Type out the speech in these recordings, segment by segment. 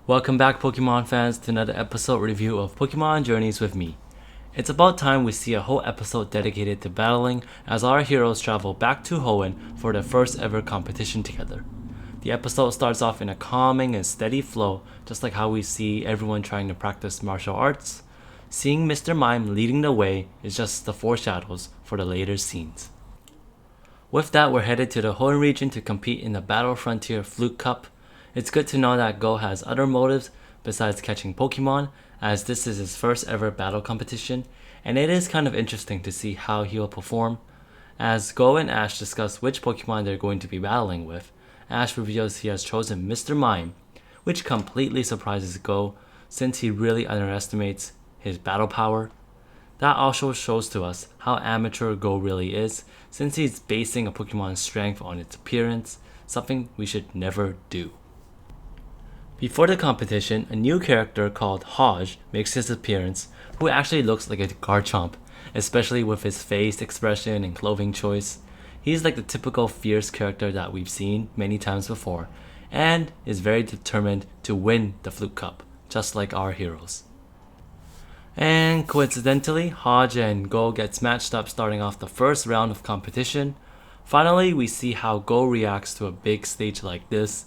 Welcome back, Pokemon fans, to another episode review of Pokemon Journeys with me. It's about time we see a whole episode dedicated to battling as our heroes travel back to Hoenn for their first ever competition together. The episode starts off in a calming and steady flow, just like how we see everyone trying to practice martial arts. Seeing Mr. Mime leading the way is just the foreshadows for the later scenes. With that, we're headed to the Hoenn region to compete in the Battle Frontier Flute Cup. It's good to know that Go has other motives besides catching Pokemon, as this is his first ever battle competition, and it is kind of interesting to see how he will perform. As Go and Ash discuss which Pokemon they're going to be battling with, Ash reveals he has chosen Mr. Mime, which completely surprises Go since he really underestimates his battle power. That also shows to us how amateur Go really is, since he's basing a Pokemon's strength on its appearance, something we should never do. Before the competition, a new character called Hodge makes his appearance, who actually looks like a Garchomp, especially with his face expression and clothing choice. He's like the typical fierce character that we've seen many times before, and is very determined to win the Flute Cup, just like our heroes. And coincidentally, Hodge and Go gets matched up starting off the first round of competition. Finally, we see how Go reacts to a big stage like this,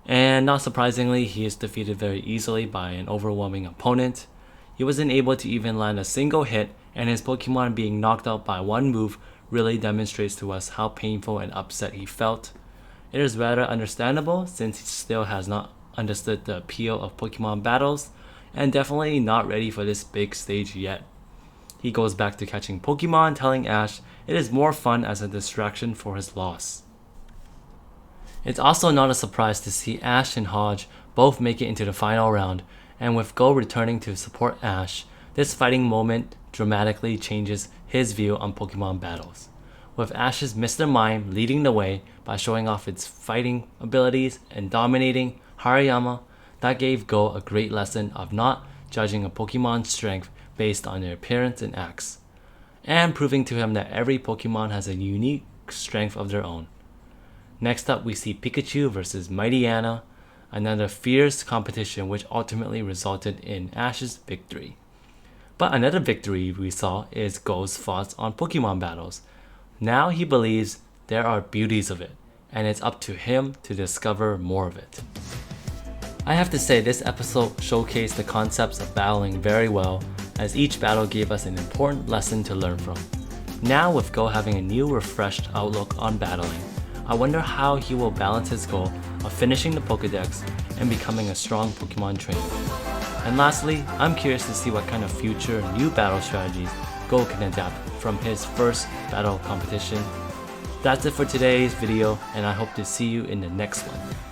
and not surprisingly, he is defeated very easily by an overwhelming opponent. He wasn't able to even land a single hit, and his Pokemon being knocked out by one move really demonstrates to us how painful and upset he felt. It is rather understandable since he still has not understood the appeal of Pokemon battles, and definitely not ready for this big stage yet. He goes back to catching Pokemon, telling Ash it is more fun as a distraction for his loss. It's also not a surprise to see Ash and Hodge both make it into the final round, and with Go returning to support Ash, this fighting moment dramatically changes his view on Pokemon battles, with Ash's Mr. Mime leading the way by showing off its fighting abilities and dominating Hariyama. That gave Go a great lesson of not judging a Pokemon's strength based on their appearance and acts, and proving to him that every Pokemon has a unique strength of their own. Next up, we see Pikachu versus Mighty Anna, another fierce competition which ultimately resulted in Ash's victory. But another victory we saw is Go's thoughts on Pokemon battles. Now he believes there are beauties of it, and it's up to him to discover more of it. I have to say, this episode showcased the concepts of battling very well, as each battle gave us an important lesson to learn from. Now, with Go having a new refreshed outlook on battling, I wonder how he will balance his goal of finishing the Pokédex and becoming a strong Pokemon trainer. And lastly, I'm curious to see what kind of future new battle strategies Go can adapt from his first battle competition. That's it for today's video, and I hope to see you in the next one.